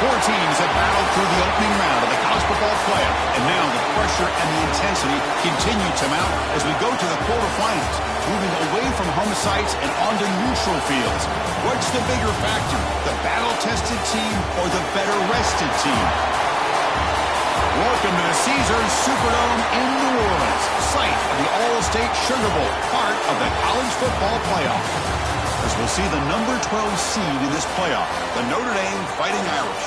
Four teams have battled through the opening round of the college football playoff, and now the pressure and the intensity continue to mount as we go to the quarterfinals, moving away from home sites and onto neutral fields. What's the bigger factor, the battle-tested team or the better-rested team? Welcome to the Caesars Superdome in New Orleans, site of the All-State Sugar Bowl, part of the college football playoff. As we'll see the number 12 seed in this playoff, the Notre Dame Fighting Irish,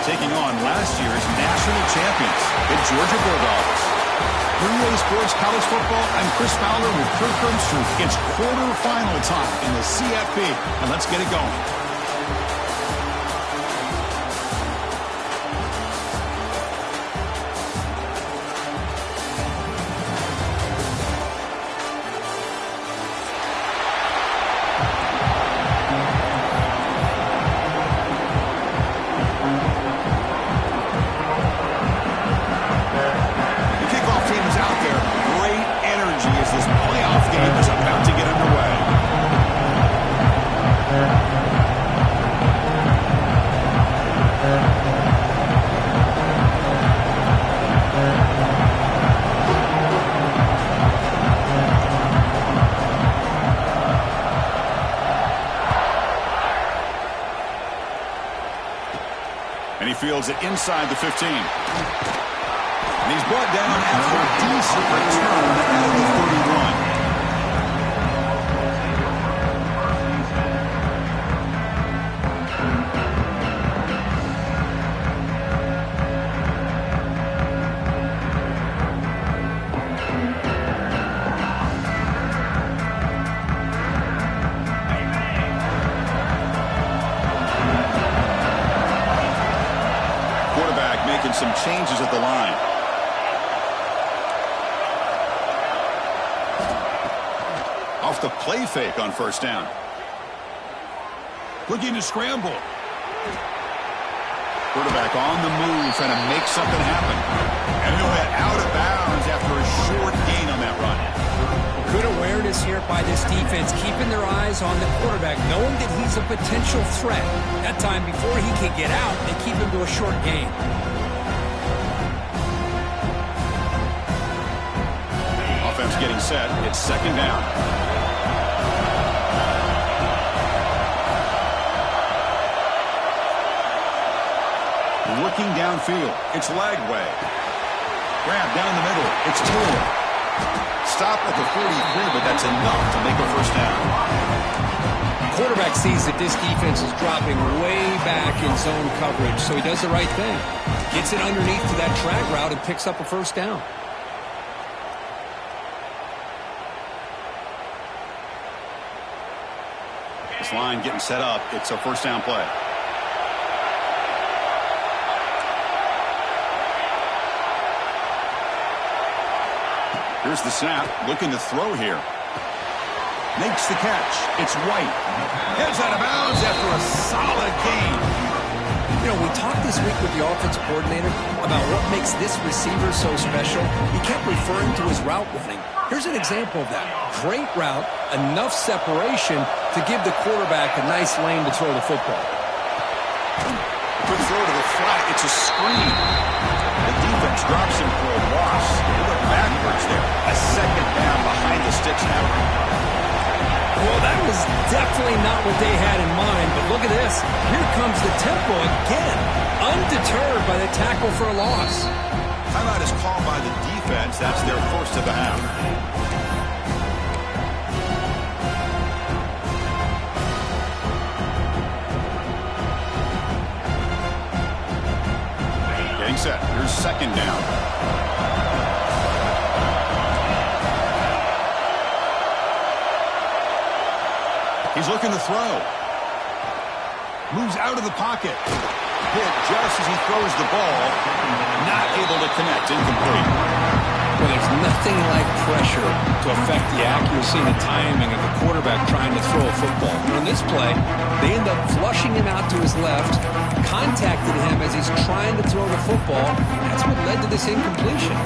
taking on last year's national champions, the Georgia Bulldogs. For EA Sports College Football, I'm Chris Fowler with Kirk Herbstreit. It's quarterfinal time in the CFP, and let's get it going. And he fields it inside the 15. And he's brought down after a decent return out of the 31. Some changes at the line. Off the play fake on first down. Looking to scramble. Quarterback on the move, trying to make something happen. And he'll head out of bounds after a short gain on that run. Good awareness here by this defense, keeping their eyes on the quarterback, knowing that he's a potential threat. That time, before he can get out, they keep him to a short gain. Getting set. It's second down. Looking downfield. It's Lagway. Grab down the middle. It's Taylor. Stop at the 43, but that's enough to make a first down. Quarterback sees that this defense is dropping way back in zone coverage, so he does the right thing. Gets it underneath to that drag route and picks up a first down. This line getting set up. It's a first down play. Here's the snap. Looking to throw here. Makes the catch. It's White. Heads out of bounds after a solid gain. You know, we talked this week with the offensive coordinator about what makes this receiver so special. He kept referring to his route running. Here's an example of that. Great route, enough separation to give the quarterback a nice lane to throw the football. Good throw to the flat. It's a screen. The defense drops him for a loss. They went backwards there. A second down behind the sticks now. Well, that was definitely not what they had in mind, but look at this. Here comes the tempo again. Undeterred by the tackle for a loss. Timeout is called by the defense. That's their first of the half. Getting set. Here's second down. He's looking to throw. Moves out of the pocket. Hit just as he throws the ball. Not able to connect. Incomplete. Well, there's nothing like pressure to affect the accuracy and the timing of the quarterback trying to throw a football. And on this play, they end up flushing him out to his left, contacted him as he's trying to throw the football. That's what led to this incompletion.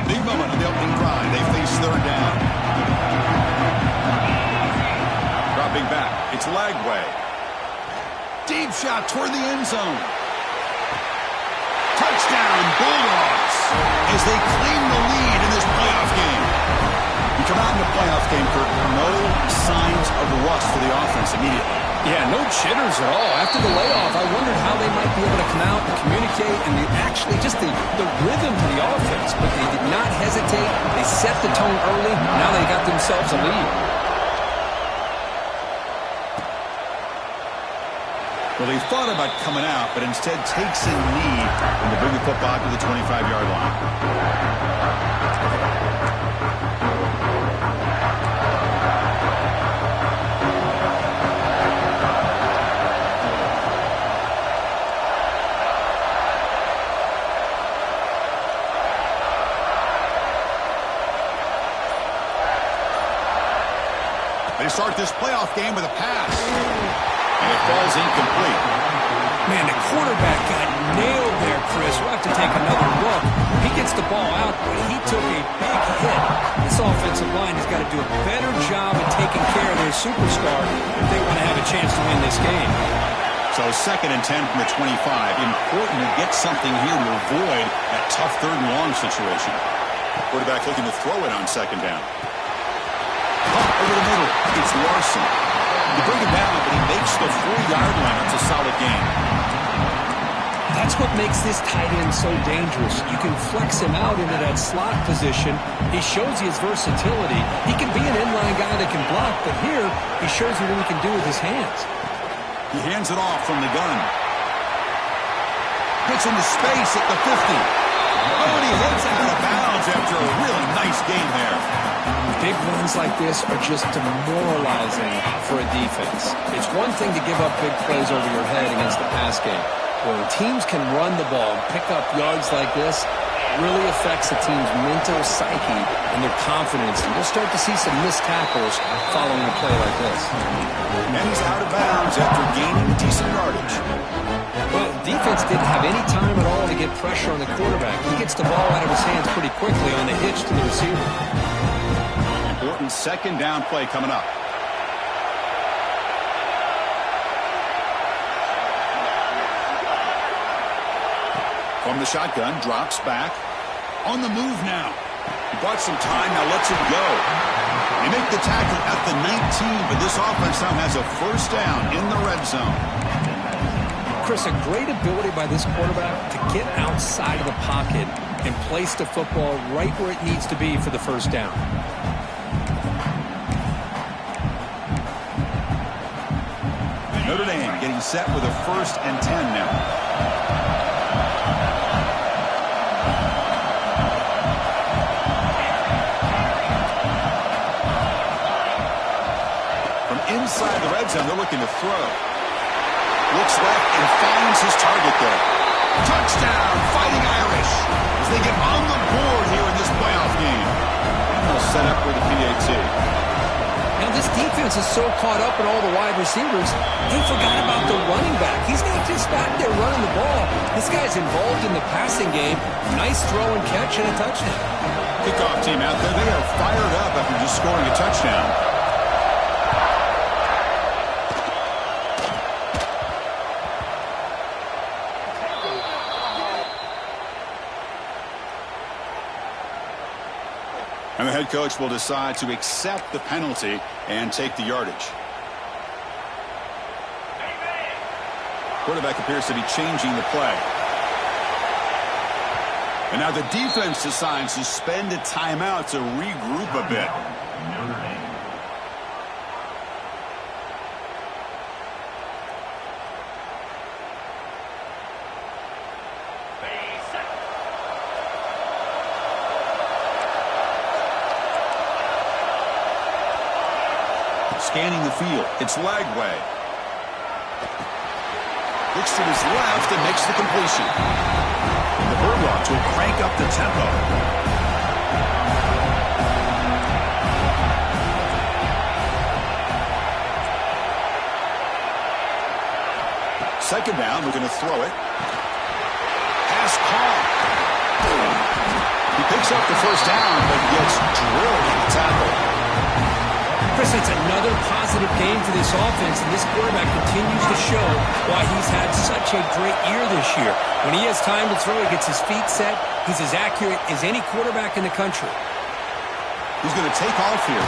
Big moment on the opening drive. They face third down. Chip shot toward the end zone. Touchdown, Bulldogs, as they claim the lead in this playoff game. You come out in the playoff game, Kurt, no signs of rust for the offense immediately. Yeah, no jitters at all. After the layoff, I wondered how they might be able to come out and communicate and actually just the rhythm to the offense. But they did not hesitate. They set the tone early. Now they got themselves a lead. Well, they thought about coming out, but instead takes a knee when they bring the football to the 25-yard line. They start this playoff game with a pass. And it falls incomplete. Man, the quarterback got nailed there, Chris. We'll have to take another look. He gets the ball out, but he took a big hit. This offensive line has got to do a better job of taking care of their superstar if they want to have a chance to win this game. So 2nd and 10 from the 25. Important to get something here to avoid that tough 3rd and long situation. Quarterback looking to throw it on 2nd down. Over the middle, it's Larson. You bring him down, but he makes the 4-yard line. It's a solid game. That's what makes this tight end so dangerous. You can flex him out into that slot position. He shows you his versatility. He can be an inline guy that can block, but here he shows you what he can do with his hands. He hands it off from the gun. Gets into space at the 50. Oh, and he heads out of bounds after a really nice game there. Big runs like this are just demoralizing for a defense. It's one thing to give up big plays over your head against the pass game. When teams can run the ball and pick up yards like this, it really affects the team's mental psyche and their confidence. And you'll start to see some missed tackles following a play like this. And he's out of bounds after gaining decent yardage. Well, defense didn't have any time at all to get pressure on the quarterback. He gets the ball out of his hands pretty quickly on the hitch to the receiver. Important 2nd down play coming up. From the shotgun, drops back. On the move now. He bought some time, now lets it go. They make the tackle at the 19, but this offense now has a 1st down in the red zone. Chris, a great ability by this quarterback to get outside of the pocket and place the football right where it needs to be for the 1st down. Notre Dame getting set with a 1st and 10 now. From inside the red zone, they're looking to throw. Looks left and finds his target there. Touchdown, Fighting Irish, as they get on the board here in this playoff game. And they'll set up with the PAT. Now, this defense is so caught up in all the wide receivers, they forgot about the running back. He's not just back there running the ball. This guy's involved in the passing game. Nice throw and catch and a touchdown. Kickoff team out there, they are fired up after just scoring a touchdown. And the head coach will decide to accept the penalty and take the yardage. Quarterback appears to be changing the play. And now the defense decides to spend a timeout to regroup a bit. Scanning the field. It's Lagway. Looks to his left and makes the completion. And the Bulldogs will crank up the tempo. Second down, we're going to throw it. Pass caught. He picks up the 1st down, but gets drilled in the tackle. Chris, it's another positive game for this offense, and this quarterback continues to show why he's had such a great year this year. When he has time to throw, he gets his feet set. He's as accurate as any quarterback in the country. He's going to take off here.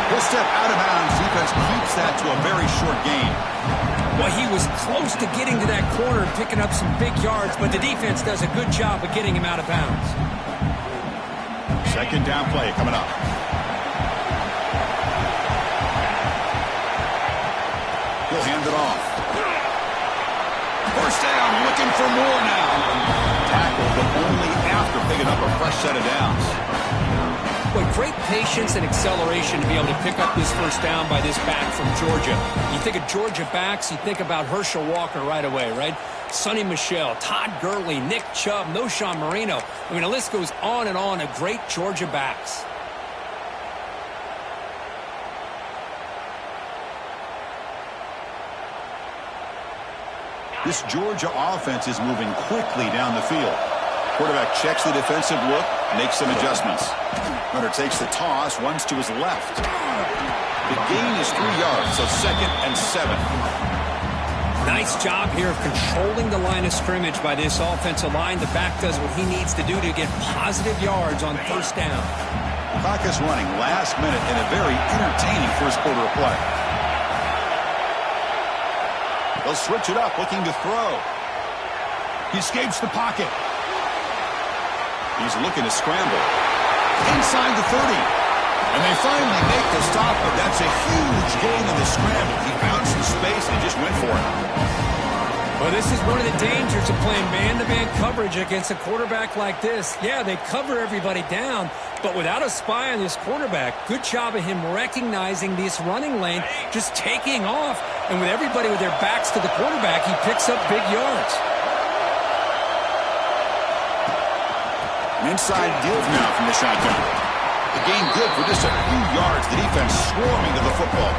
He'll step out of bounds. Defense keeps that to a very short gain. Well, he was close to getting to that corner and picking up some big yards, but the defense does a good job of getting him out of bounds. Second down play coming up. He'll hand it off. First down, looking for more now. Tackle, but only after picking up a fresh set of downs. Boy, great patience and acceleration to be able to pick up this first down by this back from Georgia. You think of Georgia backs, you think about Herschel Walker right away, right? Sonny Michel, Todd Gurley, Nick Chubb, Noshawn Marino. I mean, the list goes on and on of great Georgia backs. This Georgia offense is moving quickly down the field. Quarterback checks the defensive look, makes some adjustments. Runner takes the toss, runs to his left. The gain is 3 yards, so 2nd and 7. Nice job here of controlling the line of scrimmage by this offensive line. The back does what he needs to do to get positive yards on first down. Clock is running last minute in a very entertaining first quarter of play. They'll switch it up, looking to throw. He escapes the pocket. He's looking to scramble. Inside the 30. And they finally make the stop, but that's a huge gain in the scramble. He found some space and just went for it. Well, this is one of the dangers of playing man-to-man coverage against a quarterback like this. Yeah, they cover everybody down, but without a spy on this quarterback, good job of him recognizing this running lane, just taking off. And with everybody with their backs to the quarterback, he picks up big yards. An inside deal now from the shotgun. The gain good for just a few yards. The defense swarming to the football.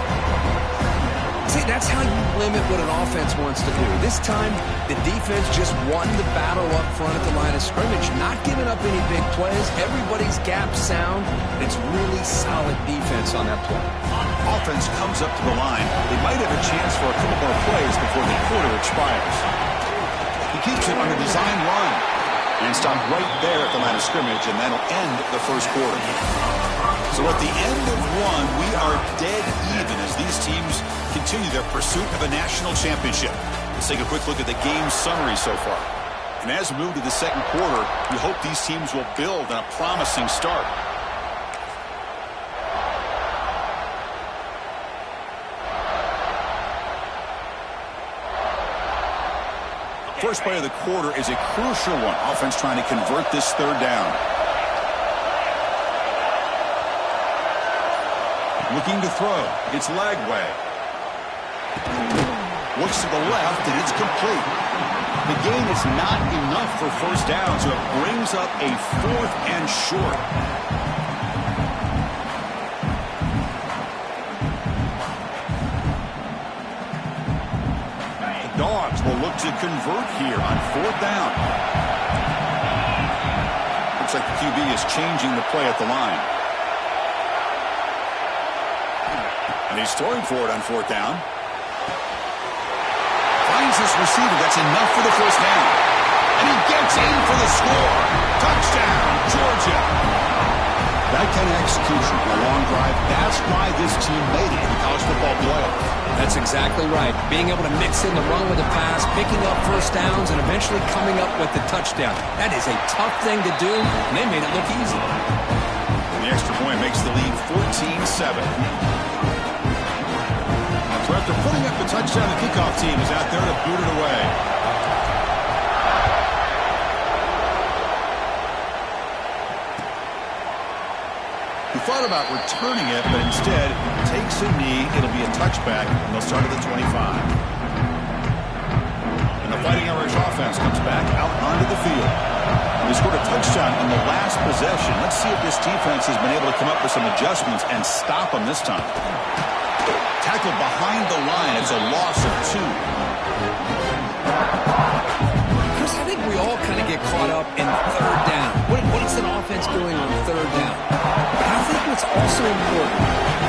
See, that's how you limit what an offense wants to do. This time, the defense just won the battle up front at the line of scrimmage, not giving up any big plays. Everybody's gap sound. It's really solid defense on that play. Offense comes up to the line. They might have a chance for a couple more plays before the quarter expires. He keeps it on a design run. And stop right there at the line of scrimmage, and that'll end the first quarter. So at the end of one, we are dead even as these teams continue their pursuit of a national championship. Let's take a quick look at the game summary so far. And as we move to the second quarter, we hope these teams will build on a promising start. First play of the quarter is a crucial one. Offense trying to convert this third down. Looking to throw. It's Lagway. Looks to the left, and it's complete. The gain is not enough for first down, so it brings up a 4th and short. Dogs will look to convert here on 4th down. Looks like the QB is changing the play at the line. And he's throwing for it on 4th down. Finds his receiver. That's enough for the first down. And he gets in for the score. Touchdown, Georgia. That kind of execution on a long drive, that's why this team made it in the college football playoff. That's exactly right. Being able to mix in the run with the pass, picking up first downs, and eventually coming up with the touchdown. That is a tough thing to do, and they made it look easy. And the extra point makes the lead 14-7. So after putting up the touchdown, the kickoff team is out there to boot it away. He thought about returning it, but instead takes a knee. It'll be a touchback, and they'll start at the 25. And the Fighting Irish offense comes back out onto the field. They scored a touchdown in the last possession. Let's see if this defense has been able to come up with some adjustments and stop them this time. Tackled behind the line. It's a loss of 2. Chris, I think we all kind of get caught up in third down. What is an offense doing on third down? But I think what's also important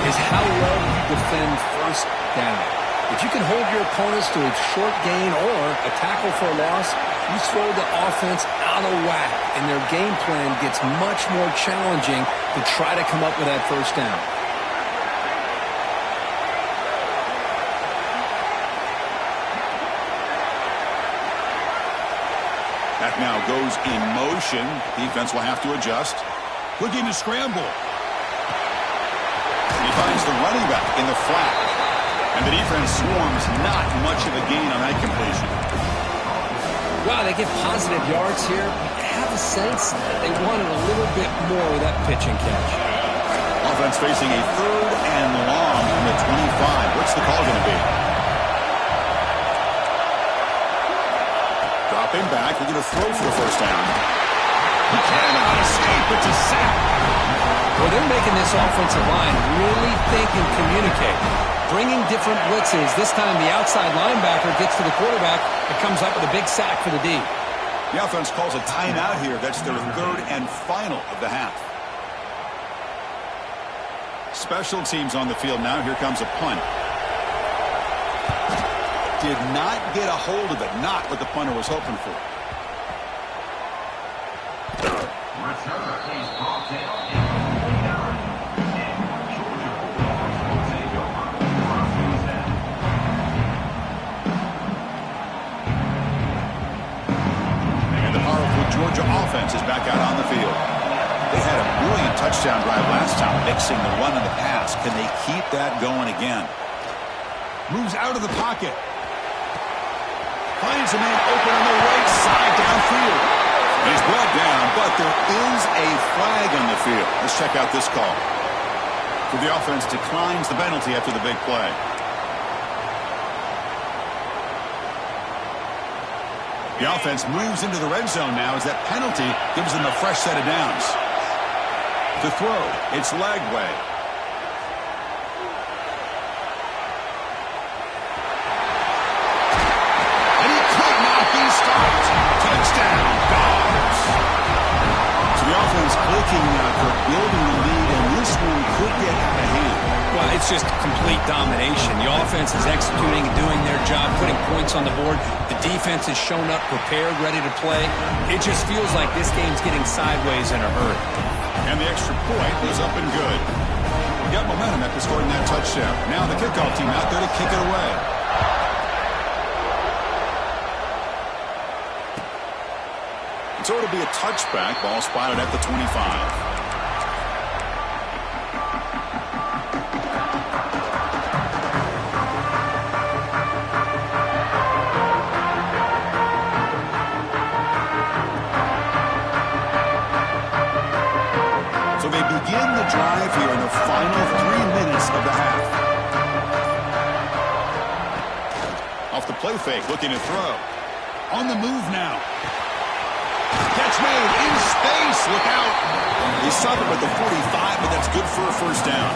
is is how well you defend first down. If you can hold your opponents to a short gain or a tackle for a loss, you throw the offense out of whack, and their game plan gets much more challenging to try to come up with that first down. That now goes in motion. Defense will have to adjust. Looking to scramble. He finds the running back in the flat. And the defense swarms, not much of a gain on that completion. Wow, they get positive yards here. I have a sense that they wanted a little bit more of that pitch and catch. Offense facing a 3rd and long from the 25. What's the call going to be? Dropping back, we're going to throw for the first down. He cannot escape, it's a sack. Well, they're making this offensive line really think and communicate. Bringing different blitzes. This time the outside linebacker gets to the quarterback and comes up with a big sack for the D. The offense calls a timeout here. That's their 3rd and final of the half. Special teams on the field now. Here comes a punt. Did not get a hold of it. Not what the punter was hoping for. Georgia offense is back out on the field. They had a brilliant touchdown drive last time, mixing the run and the pass. Can they keep that going again? Moves out of the pocket. Finds a man open on the right side downfield. He's brought down, but there is a flag on the field. Let's check out this call. So the offense declines the penalty after the big play. The offense moves into the red zone now as that penalty gives them a fresh set of downs. To throw, it's Lagway. And he could not be stopped. Touchdown, Dogs. So the offense clicking for building the lead, and this one could get out of hand. Well, it's just complete domination. The offense is executing and doing their job, putting points on the board. The defense has shown up prepared, ready to play. It just feels like this game's getting sideways in a hurry. And the extra point was up and good. We got momentum after scoring that touchdown. Now the kickoff team out there to kick it away. So it'll be a touchback. Ball spotted at the 25. Begin the drive here in the final 3 minutes of the half. Off the play fake, looking to throw. On the move now. Catch made in space. Look out. He stopped him at the 45, but that's good for a first down.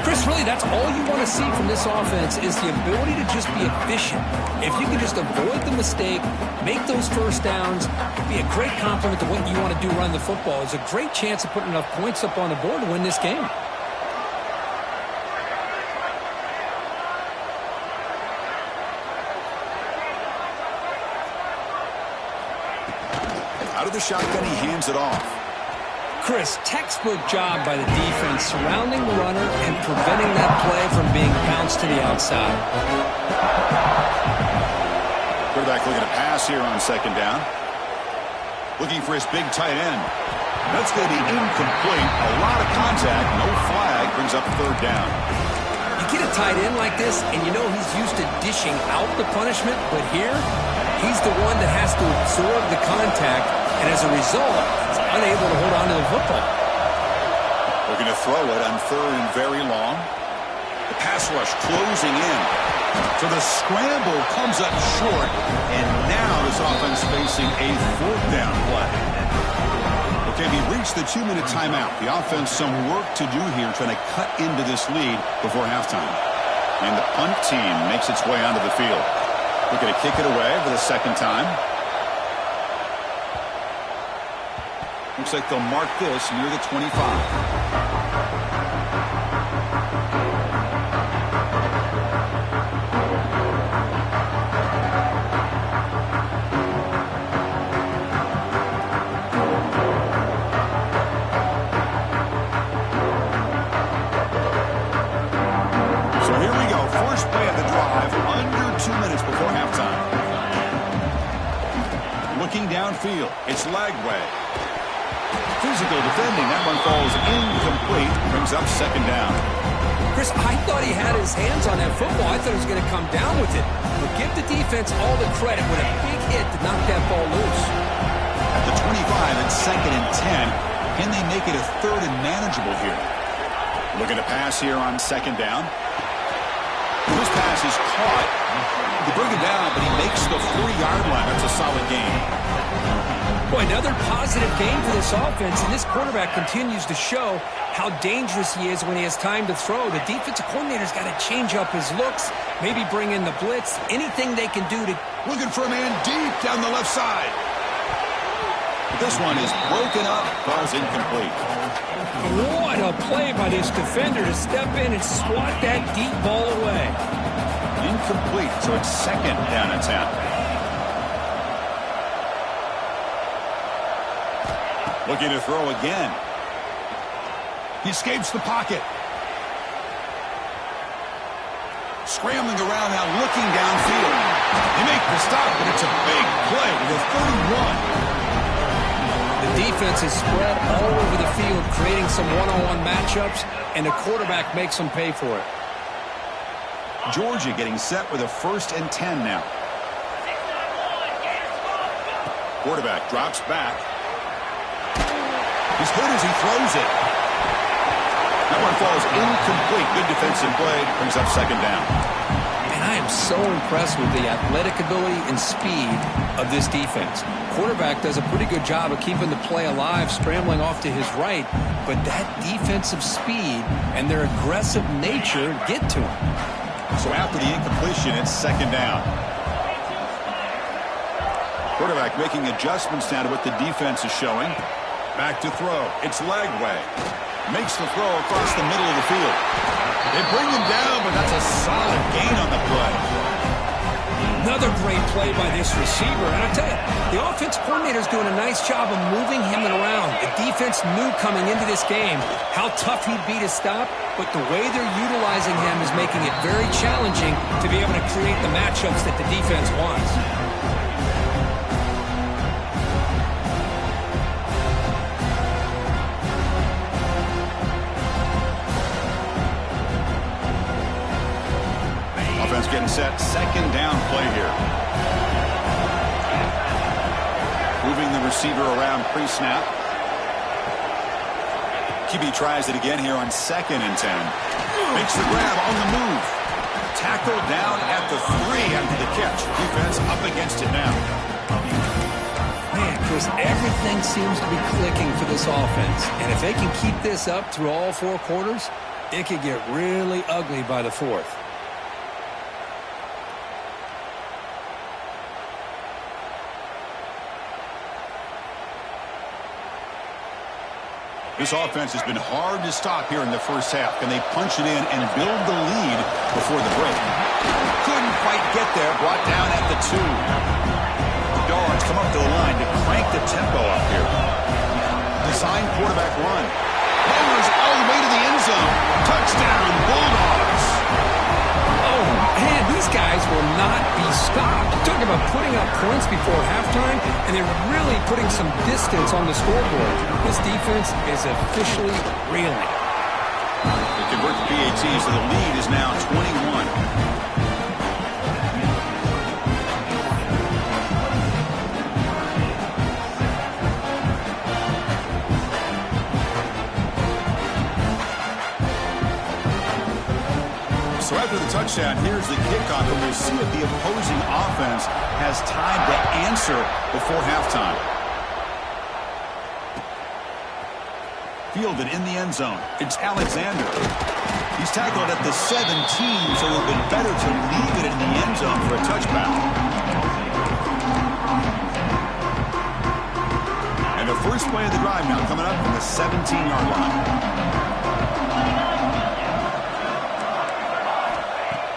Chris, really, that's all you want to see from this offense is the ability to just be efficient. If you can just avoid the mistake, make those first downs, it'd be a great compliment to what you want to do running the football. It's a great chance of putting enough points up on the board to win this game. Out of the shotgun, he hands it off. Chris, textbook job by the defense surrounding the runner and preventing that play from being bounced to the outside. Quarterback looking to pass here on second down. Looking for his big tight end. That's going to be incomplete. A lot of contact. No flag. Brings up third down. You get a tight end like this, and you know he's used to dishing out the punishment, but here, he's the one that has to absorb the contact, and as a result, he's unable to hold on to the football. Looking to throw it on third and very long. The pass rush closing in. So the scramble comes up short, and now this offense facing a fourth down play. Okay, we reached the 2-minute timeout. The offense some work to do here trying to cut into this lead before halftime. And the punt team makes its way onto the field. Looking to kick it away for the second time. Looks like they'll mark this near the 25. field. It's Lagway. Physical defending. That one falls incomplete. Brings up second down. Chris, I thought he had his hands on that football. I thought he was going to come down with it. But give the defense all the credit with a big hit to knock that ball loose. At the 25, it's 2nd and 10. Can they make it a 3rd and manageable here? Looking to pass here on 2nd down. This pass is caught. They bring him down, but he makes the 40-yard line. That's a solid gain. Boy, another positive game for this offense, and this quarterback continues to show how dangerous he is when he has time to throw. The defensive coordinator's got to change up his looks, maybe bring in the blitz, anything they can do to... Looking for a man deep down the left side. But this one is broken up. Ball's incomplete. What a play by this defender to step in and swat that deep ball away. Incomplete, so it's 2nd down and 10. Looking to throw again. He escapes the pocket. Scrambling around now, looking downfield. They make the stop, but it's a big play to the 31. The defense is spread all over the field, creating some one-on-one matchups, and the quarterback makes them pay for it. Georgia getting set with a 1st and 10 now. Quarterback drops back. He's hit as he throws it. That one falls incomplete. Good defensive play. Brings up 2nd down. And I am so impressed with the athletic ability and speed of this defense. Quarterback does a pretty good job of keeping the play alive, scrambling off to his right, but that defensive speed and their aggressive nature get to him. So after the incompletion, it's 2nd down. Quarterback making adjustments now to what the defense is showing. Back to throw. It's Lagway. Makes the throw across the middle of the field. They bring him down, but that's a solid gain on the play. Another great play by this receiver. And I tell you, the offense coordinator is doing a nice job of moving him around. The defense knew coming into this game how tough he'd be to stop, but the way they're utilizing him is making it very challenging to be able to create the matchups that the defense wants. Getting set, 2nd down play here. Moving the receiver around pre-snap. QB tries it again here on 2nd and 10. Makes the grab on the move. Tackled down at the 3 after the catch. Defense up against it now. Man, Chris, everything seems to be clicking for this offense. And if they can keep this up through all 4 quarters, it could get really ugly by the 4th. This offense has been hard to stop here in the first half. Can they punch it in and build the lead before the break? Couldn't quite get there. Brought down at the 2. The Dogs come up to the line to crank the tempo up here. Design quarterback run. Powers all the way to the end zone. Touchdown, Bulldogs. Oh, man, these guys will not be stopped. Talking about putting up points before halftime, and they're really putting some distance on the scoreboard. This defense is officially reeling. They convert the PAT, so the lead is now 21. So after the touchdown, here's the kickoff, and we'll see if the opposing offense has time to answer before halftime. Fielded in the end zone. It's Alexander. He's tackled at the 17, so it would have been better to leave it in the end zone for a touchdown. And the first play of the drive now coming up from the 17-yard line.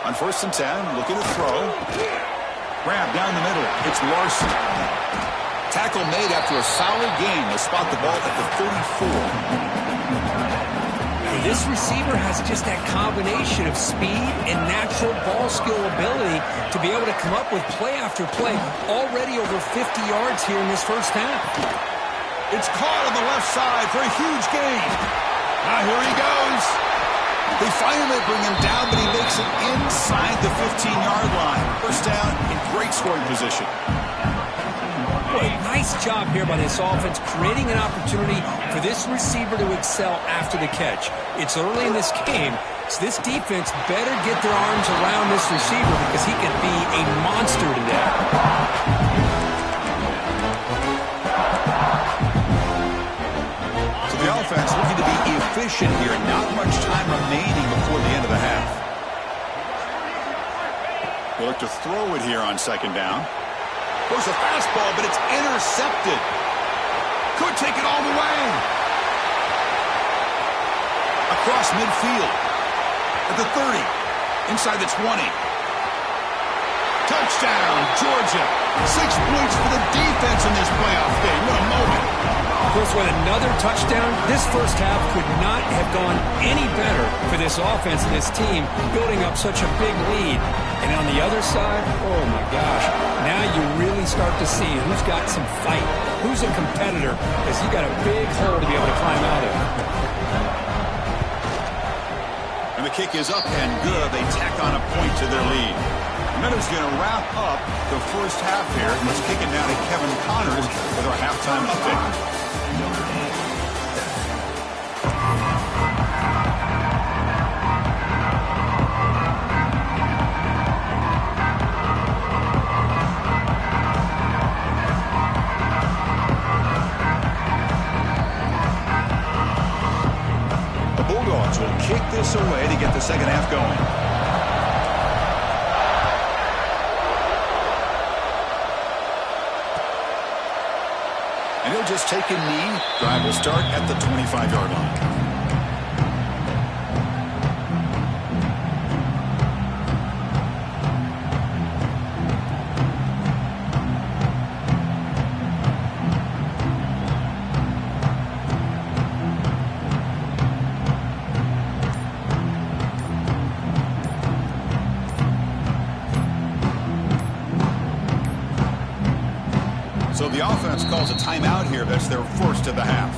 On 1st and 10, looking to throw. Grab down the middle. It's Larson. Tackle made after a solid gain to spot the ball at the 34. This receiver has just that combination of speed and natural ball skill ability to be able to come up with play after play, already over 50 yards here in this first half. It's caught on the left side for a huge gain. Now here he goes. They finally bring him down, but he makes it inside the 15-yard line. First down in great scoring position. Boy, nice job here by this offense, creating an opportunity for this receiver to excel after the catch. It's early in this game, so this defense better get their arms around this receiver because he could be a monster today. So the offense looking to be efficient here. Not much time remaining before the end of the half. They look to throw it here on second down. Goes a fastball, but it's intercepted. Could take it all the way. Across midfield. At the 30. Inside the 20. Touchdown, Georgia. 6 points for the defense in this playoff game. What a moment. Chris, with another touchdown, this first half could not have gone any better for this offense and this team, building up such a big lead. And on the other side, oh my gosh, now you really start to see who's got some fight, who's a competitor, because you got a big hole to be able to climb out of. And the kick is up and good. They tack on a point to their lead. Minutes going to wrap up the first half here. Let's kick it down to Kevin Connors with our halftime update. The Bulldogs will kick this away to get the second half going. And he'll just take a knee. Drive will start at the 25-yard line. So the offense calls a timeout here. That's their first of the half.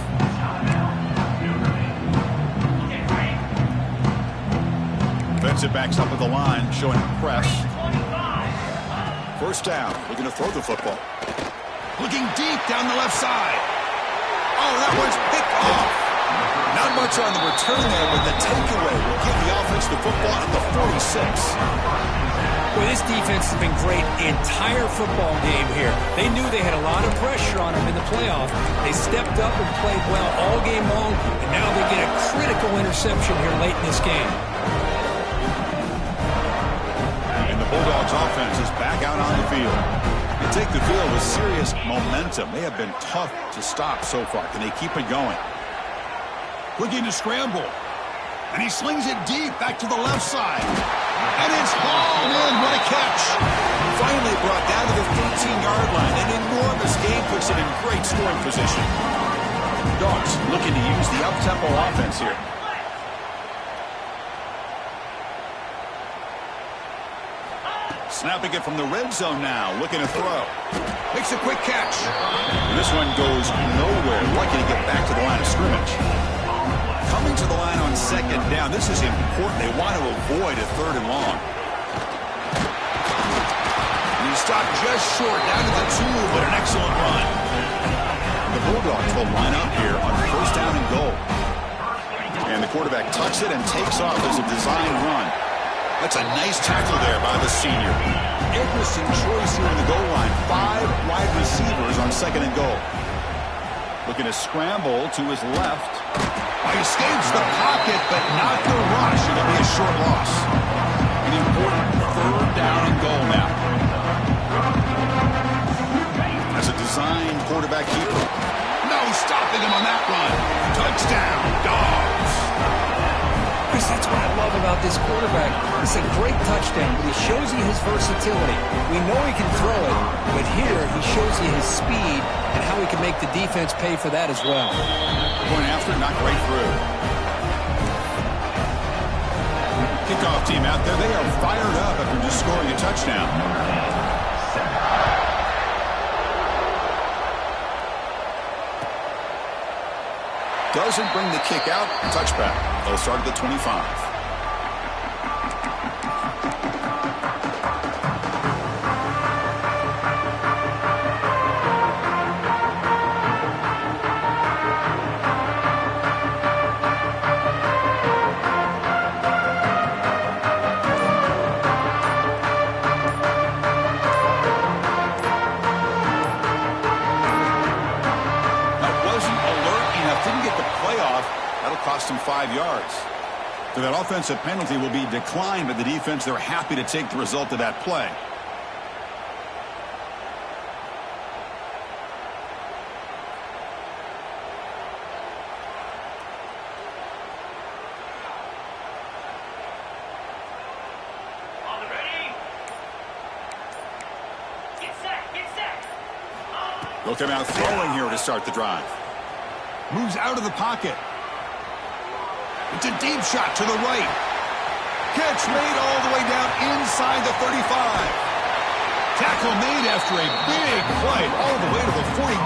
Defensive backs up at the line, showing press. First down. Looking to throw the football. Looking deep down the left side. Oh, that one's picked off. Not much on the return there, but the takeaway will give the offense the football at the 46. Well, this defense has been great the entire football game here. They knew they had a lot of pressure on them in the playoff. They stepped up and played well all game long, and now they get a critical interception here late in this game. And the Bulldogs offense is back out on the field. They take the field with serious momentum. They have been tough to stop so far. Can they keep it going? Looking to scramble. And he slings it deep back to the left side. And it's hauled in. What a catch. Finally brought down to the 13-yard line. An enormous gain puts it in great scoring position. Dogs looking to use the up-tempo offense here. Snapping it from the red zone now. Looking to throw. Makes a quick catch. And this one goes nowhere. Lucky to get back to the line of scrimmage. Coming to the line on second down. This is important. They want to avoid a third and long. And he stopped just short, down to the 2, but an excellent run. The Bulldogs will line up here on first down and goal. And the quarterback tucks it and takes off as a design run. That's a nice tackle there by the senior. Interesting choice here in the goal line. 5 wide receivers on second and goal. Looking to scramble to his left. He escapes the pocket, but not the rush. It'll be a short loss. An important third down and goal now. As a design quarterback keeper. No stopping him on that run. Touchdown, Dogs. Chris, that's what I love about this quarterback. It's a great touchdown, but he shows you his versatility. We know he can throw it, but here he shows you his speed and how he can make the defense pay for that as well. Going after, not right through. Kickoff team out there, they are fired up after just scoring a touchdown. Doesn't bring the kick out. Touchback. They'll start at the 25. Cost him 5 yards. So that offensive penalty will be declined by the defense. They're happy to take the result of that play. They'll come out throwing here to start the drive. Moves out of the pocket. It's a deep shot to the right. Catch made all the way down inside the 35. Tackle made after a big play all the way to the 41.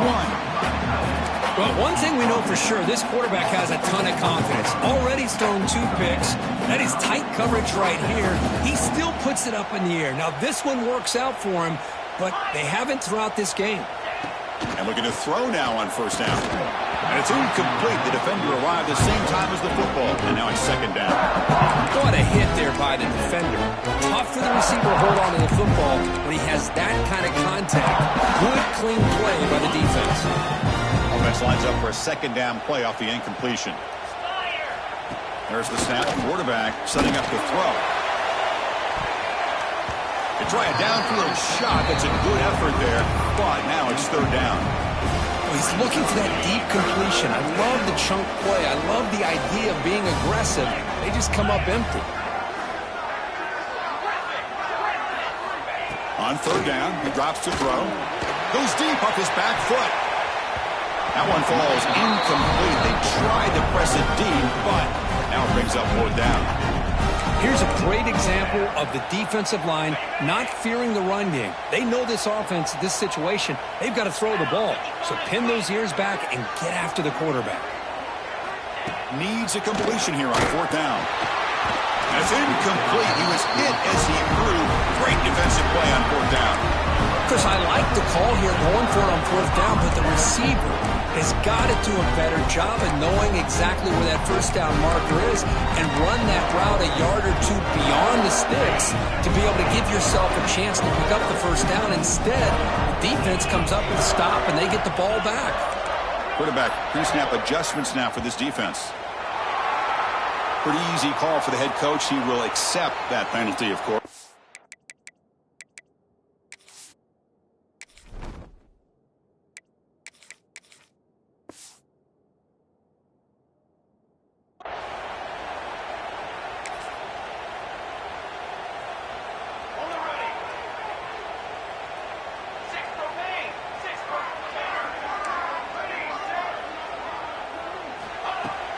Well, one thing we know for sure, this quarterback has a ton of confidence. Already thrown 2 picks. That is tight coverage right here. He still puts it up in the air. Now, this one works out for him, but they haven't throughout this game. And looking to throw now on first down. And it's incomplete. The defender arrived the same time as the football. And now it's second down. What a hit there by the defender. Tough for the receiver to hold on to the football when he has that kind of contact. Good, clean play by the defense. Offense lines up for a second down play off the incompletion. There's the snap. Quarterback setting up the throw. They try a downfield shot. That's a good effort there. But now it's third down. He's looking for that deep completion. I love the chunk play. I love the idea of being aggressive. They just come up empty. On third down, he drops to throw. Goes deep off his back foot. That one falls incomplete. They tried to press it deep, but now it brings up fourth down. Here's a great example of the defensive line not fearing the run game. They know this offense, this situation, they've got to throw the ball. So pin those ears back and get after the quarterback. Needs a completion here on fourth down. That's incomplete. He was hit as he threw. Great defensive play on fourth down. Chris, I like the call here going for it on fourth down, but the receiver has got to do a better job of knowing exactly where that first down marker is and run that route a yard or two beyond the sticks to be able to give yourself a chance to pick up the first down. Instead, the defense comes up with a stop and they get the ball back. Quarterback pre-snap adjustments now for this defense. Pretty easy call for the head coach. He will accept that penalty, of course.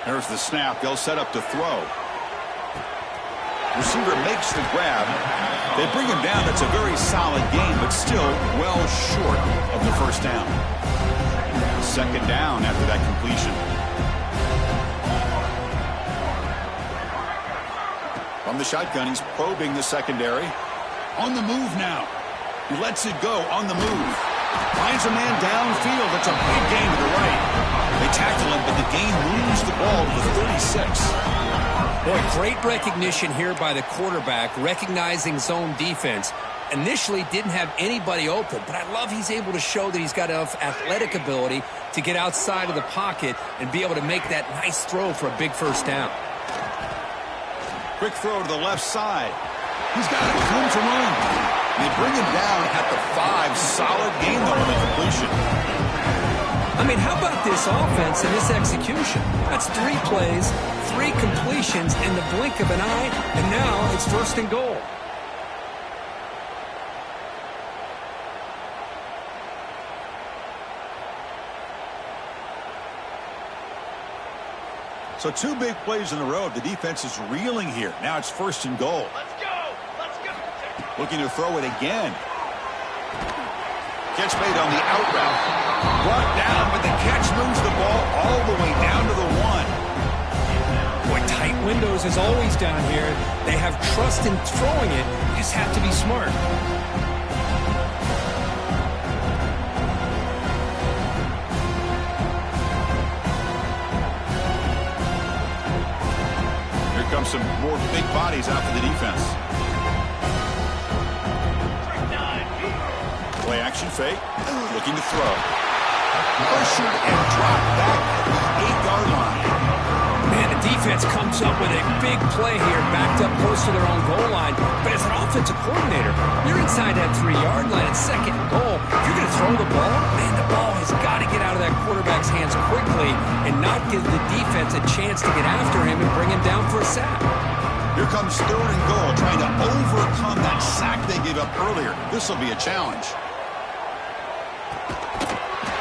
There's the snap. They'll set up to throw. Receiver makes the grab. They bring him down. That's a very solid game, but still well short of the first down. Second down after that completion. From the shotgun, he's probing the secondary. On the move now. He lets it go on the move. Finds a man downfield. That's a big gain to the right. They tackle him, but the gain moves the ball to the 36. Boy, great recognition here by the quarterback, recognizing zone defense. Initially didn't have anybody open, but I love he's able to show that he's got enough athletic ability to get outside of the pocket and be able to make that nice throw for a big first down. Quick throw to the left side. He's got room to run. They bring him down at the 5. Solid gain, though, on the completion. I mean, how about this offense and this execution? That's 3 plays, 3 completions in the blink of an eye, and now it's first and goal. So 2 big plays in a row. The defense is reeling here. Now it's 1st and goal. Let's go. Let's go. Looking to throw it again. Catch made on the out route. Brought down, but the catch moves the ball all the way down to the 1. Boy, tight windows is always down here. They have trust in throwing it. You just have to be smart. Here comes some more big bodies out for the defense. Play action fake. Looking to throw. Pressured and dropped back at the 8-yard line. Man, the defense comes up with a big play here, backed up close to their own goal line. But as an offensive coordinator, you're inside that 3-yard line at 2nd and goal. If you're going to throw the ball, man, the ball has got to get out of that quarterback's hands quickly and not give the defense a chance to get after him and bring him down for a sack. Here comes 3rd and goal, trying to overcome that sack they gave up earlier. This will be a challenge.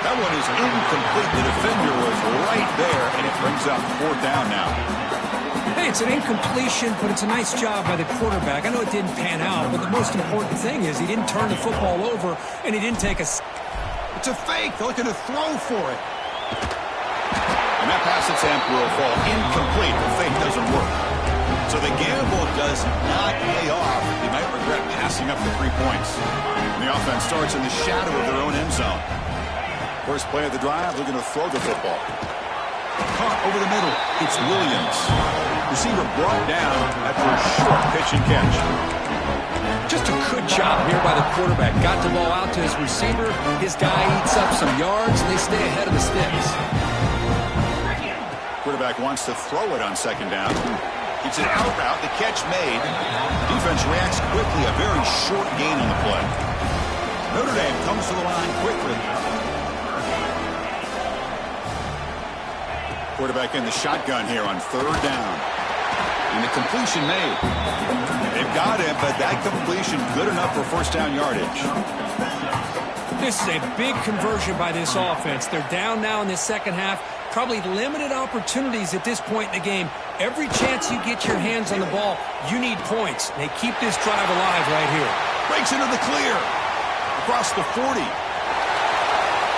That one is incomplete. The defender was right there, and it brings up 4th down now. Hey, it's an incompletion, but it's a nice job by the quarterback. I know it didn't pan out, but the most important thing is he didn't turn the football over, and he didn't take a... It's a fake. They're looking to throw for it. And that pass attempt will fall incomplete. The fake doesn't work. So the gamble does not pay off. They might regret passing up the 3 points. And the offense starts in the shadow of their own end zone. First play of the drive, looking to throw the football. Caught over the middle. It's Williams. Receiver brought down after a short pitch and catch. Just a good job here by the quarterback. Got the ball out to his receiver. His guy eats up some yards, and they stay ahead of the sticks. Quarterback wants to throw it on 2nd down. It's an out route. The catch made. Defense reacts quickly. A very short gain on the play. Notre Dame comes to the line quickly. Quarterback in the shotgun here on 3rd down. And the completion made. They've got him, but that completion good enough for 1st down yardage. This is a big conversion by this offense. They're down now in the 2nd half. Probably limited opportunities at this point in the game. Every chance you get your hands on the ball, you need points. They keep this drive alive right here. Breaks into the clear. Across the 40.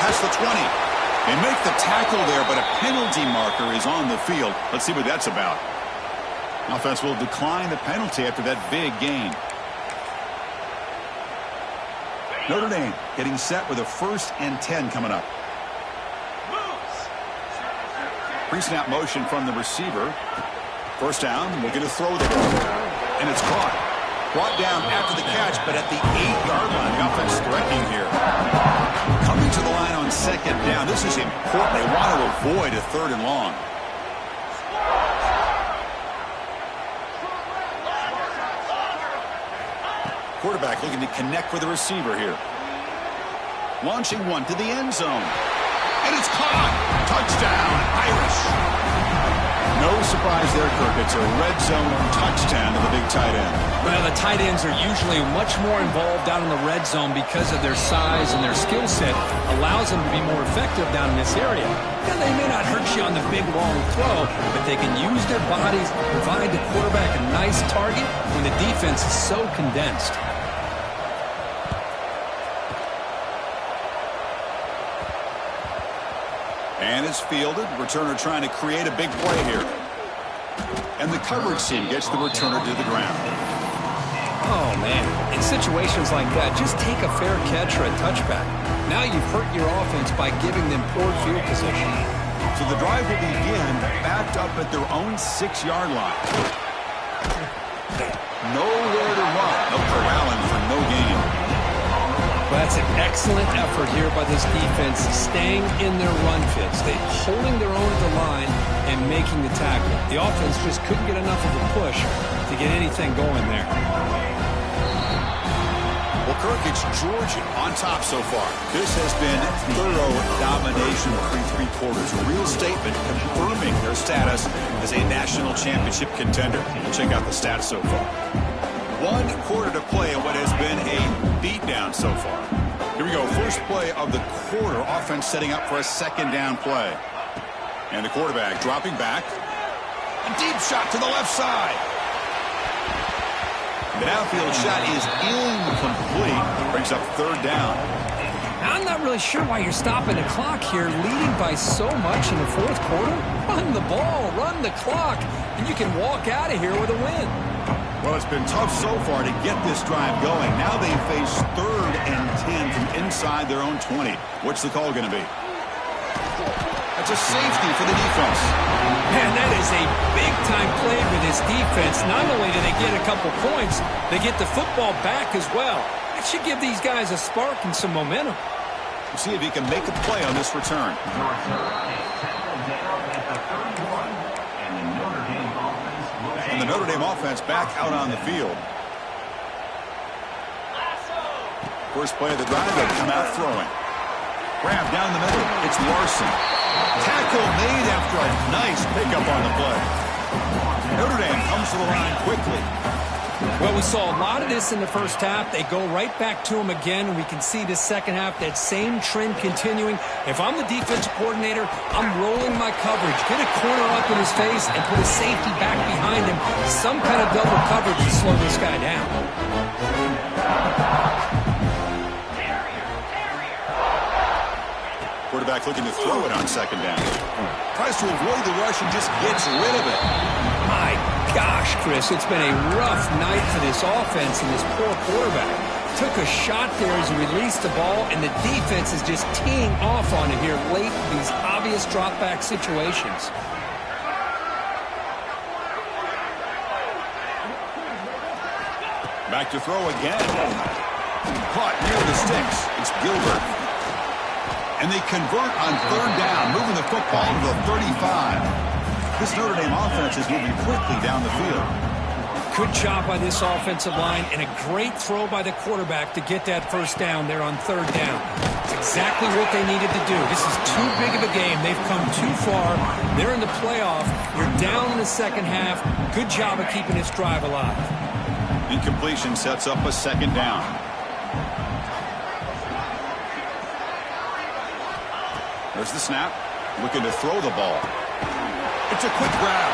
Past the 20. They make the tackle there, but a penalty marker is on the field. Let's see what that's about. Offense will decline the penalty after that big gain. Notre Dame getting set with a 1st and 10 coming up. Pre-snap motion from the receiver. 1st down, looking to throw the ball. And it's caught. Brought down after the catch, but at the 8-yard line. The offense threatening here. Coming to the line on 2nd down. This is important. They want to avoid a 3rd and long. Quarterback looking to connect with the receiver here. Launching one to the end zone. And it's caught. Touchdown, Irish. No surprise there, Kirk. It's a red zone touchdown to the big tight end. Well, the tight ends are usually much more involved down in the red zone because of their size and their skill set allows them to be more effective down in this area. Now, they may not hurt you on the big, long throw, but they can use their bodies to provide the quarterback a nice target when the defense is so condensed. And it's fielded. Returner trying to create a big play here. And the coverage team gets the returner to the ground. Oh, man. In situations like that, just take a fair catch or a touchback. Now you've hurt your offense by giving them poor field position. So the drive will begin backed up at their own 6-yard line. Nowhere to run. No corralling for no gain. Well, that's an excellent effort here by this defense, staying in their run fits. They're holding their own at the line and making the tackle. The offense just couldn't get enough of a push to get anything going there. Well, Kirk, it's Georgia on top so far. This has been thorough domination through 3 quarters. A real statement confirming their status as a national championship contender. We'll check out the stats so far. 1 quarter to play in what has been a beatdown so far. Here we go. First play of the quarter. Offense setting up for a 2nd down play. And the quarterback dropping back. A deep shot to the left side. The downfield shot is incomplete. Brings up third down. I'm not really sure why you're stopping the clock here, leading by so much in the fourth quarter. Run the ball, run the clock, and you can walk out of here with a win. Well, it's been tough so far to get this drive going. Now they face 3rd and 10 from inside their own 20. What's the call going to be? That's a safety for the defense. Man, that is a big-time play for this defense. Not only do they get a couple points, they get the football back as well. That should give these guys a spark and some momentum. We'll see if he can make a play on this return. And the Notre Dame offense back out on the field. First play of the drive, they'll come out throwing. Grab down the middle. It's Larson. Tackle made after a nice pickup on the play. Notre Dame comes to the line quickly. Well, we saw a lot of this in the first half. They go right back to him again, and we can see the second half, that same trend continuing. If I'm the defensive coordinator, I'm rolling my coverage. Get a corner up in his face and put a safety back behind him. Some kind of double coverage to slow this guy down. Quarterback looking to throw it on second down. Tries to avoid the rush and just gets rid of it. My gosh, Chris, it's been a rough night for this offense and this poor quarterback. Took a shot there as he released the ball, and the defense is just teeing off on it here late in these obvious drop-back situations. Back to throw again. Caught near the sticks. It's Gilbert. And they convert on third down, moving the football to the 35. This Notre Dame offense is moving quickly down the field. Good job by this offensive line, and a great throw by the quarterback to get that first down there on third down. It's exactly what they needed to do. This is too big of a game. They've come too far. They're in the playoff. You're down in the second half. Good job of keeping this drive alive. Incompletion sets up a second down. There's the snap. Looking to throw the ball. It's a quick grab.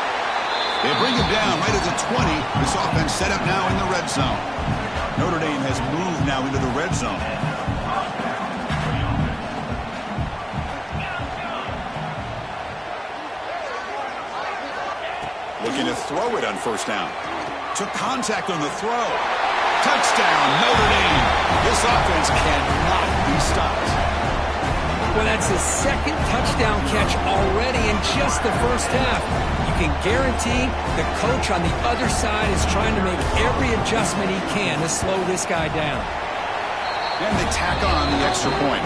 They bring him down right at the 20. This offense set up now in the red zone. Notre Dame has moved now into the red zone. Looking to throw it on first down. Took contact on the throw. Touchdown, Notre Dame. This offense cannot be stopped. Well, that's his second touchdown catch already in just the first half. You can guarantee the coach on the other side is trying to make every adjustment he can to slow this guy down. And they tack on the extra point.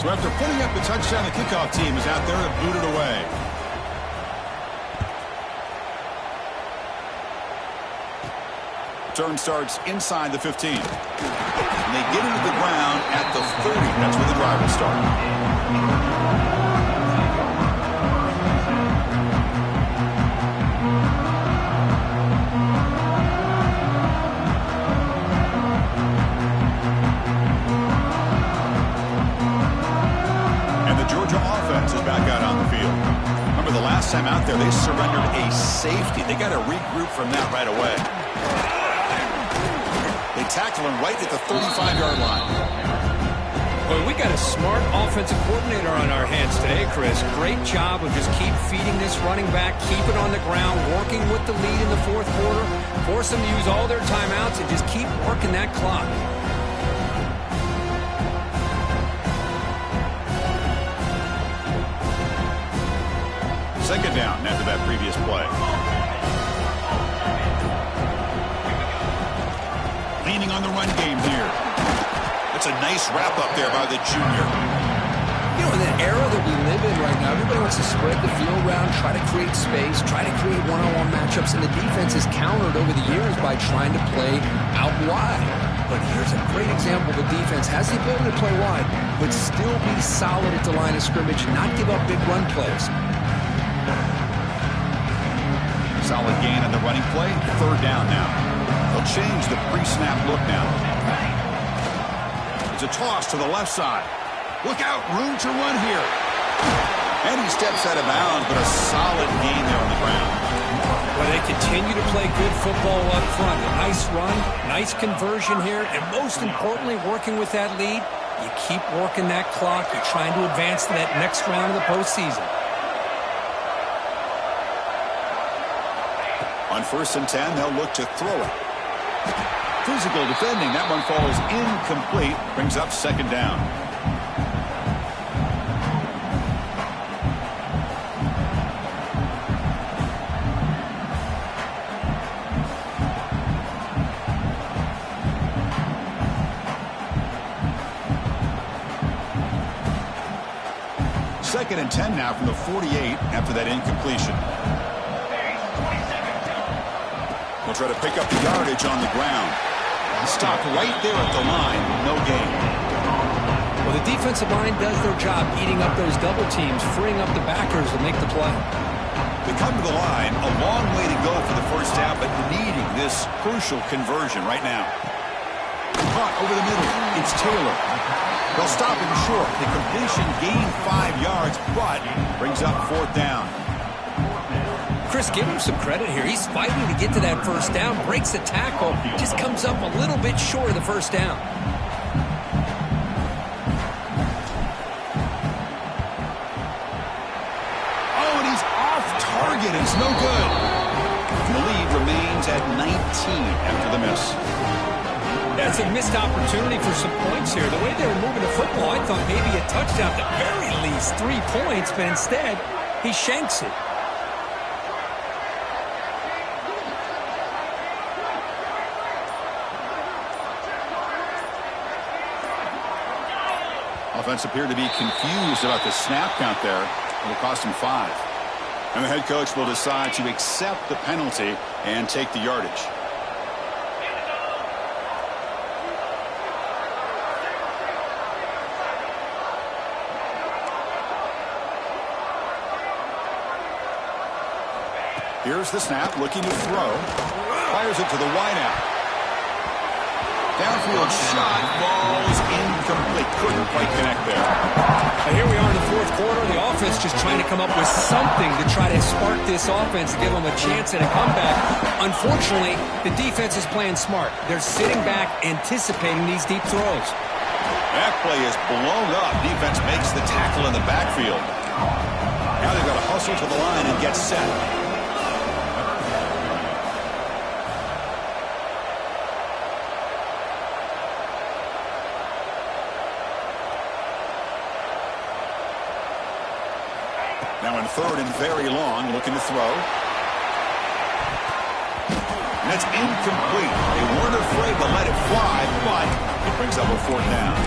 So after putting up the touchdown, the kickoff team is out there to boot it away. Turn starts inside the 15. And they get into the ground at the 30. That's where the drive will start. And the Georgia offense is back out on the field. Remember the last time out there, they surrendered a safety. They got to regroup from that right away. They tackle him right at the 35-yard line. Well, we got a smart offensive coordinator on our hands today, Chris. Great job of just keep feeding this running back, keep it on the ground, working with the lead in the fourth quarter, force them to use all their timeouts, and just keep working that clock. Second down after that previous play. Leaning on the run game here. That's a nice wrap-up there by the junior. You know, in the era that we live in right now, everybody wants to spread the field around, try to create space, try to create one-on-one matchups, and the defense has countered over the years by trying to play out wide. But here's a great example. The defense has the ability to play wide, but still be solid at the line of scrimmage, not give up big run plays. Solid gain on the running play. Third down now. They'll change the pre-snap look now. It's a toss to the left side. Look out, room to run here. And he steps out of bounds, but a solid gain there on the ground. Well, they continue to play good football up front. A nice run, nice conversion here, and most importantly, working with that lead, you keep working that clock. You're trying to advance to that next round of the postseason. On 1st and 10, they'll look to throw it. Physical defending. That one falls incomplete. Brings up 2nd down. Second and 10 now from the 48 after that incompletion. We'll try to pick up the yardage on the ground. Stop right there at the line. No gain. Well, the defensive line does their job eating up those double teams, freeing up the backers to make the play. They come to the line. A long way to go for the first down, but needing this crucial conversion right now. Caught over the middle. It's Taylor. They'll stop him short. The completion gained 5 yards, but brings up 4th down. Chris, give him some credit here. He's fighting to get to that first down, breaks the tackle, just comes up a little bit short of the first down. Oh, and he's off target. It's no good. The lead remains at 19 after the miss. That's a missed opportunity for some points here. The way they were moving the football, I thought maybe a touchdown, at the very least 3 points, but instead, he shanks it. Offense appeared to be confused about the snap count there. It'll cost him 5. And the head coach will decide to accept the penalty and take the yardage. Here's the snap, looking to throw. Fires it to the wideout. Downfield shot, falls incomplete. Couldn't quite connect there. And here we are in the 4th quarter. The offense just trying to come up with something to try to spark this offense, to give them a chance at a comeback. Unfortunately, the defense is playing smart. They're sitting back, anticipating these deep throws. That play is blown up. Defense makes the tackle in the backfield. Now they've got to hustle to the line and get set. Now in 3rd and very long, looking to throw. And that's incomplete. They weren't afraid to let it fly, but it brings up a 4th down.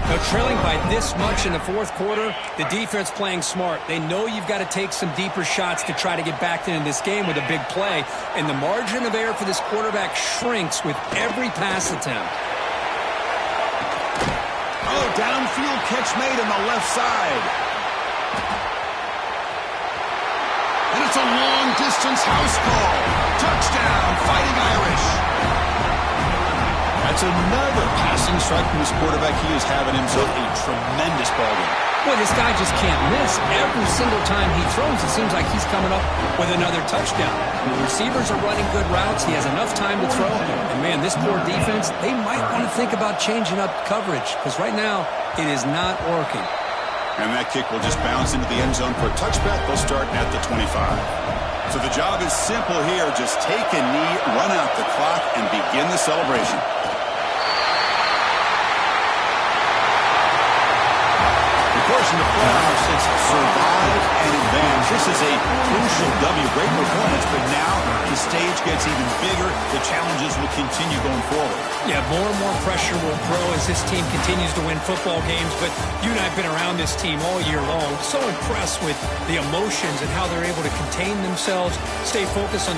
Now trailing by this much in the 4th quarter, the defense playing smart. They know you've got to take some deeper shots to try to get back into this game with a big play. And the margin of error for this quarterback shrinks with every pass attempt. Oh, downfield catch made on the left side. And it's a long-distance house call. Touchdown, Fighting Irish. That's another passing strike from this quarterback. He is having himself a tremendous ball game. Well, this guy just can't miss. Every single time he throws, it seems like he's coming up with another touchdown. The receivers are running good routes. He has enough time to throw. And, man, this poor defense, they might want to think about changing up coverage, because right now it is not working. And that kick will just bounce into the end zone for a touchback. They'll start at the 25. So the job is simple here. Just take a knee, run out the clock, and begin the celebration. Of course, in the playoffs, it's survive and advance. This is a crucial W. Great performance, but now the stage gets even bigger. The challenges will continue going forward. Yeah, more and more pressure will grow as this team continues to win football games. But you and I have been around this team all year long. So impressed with the emotions and how they're able to contain themselves, stay focused on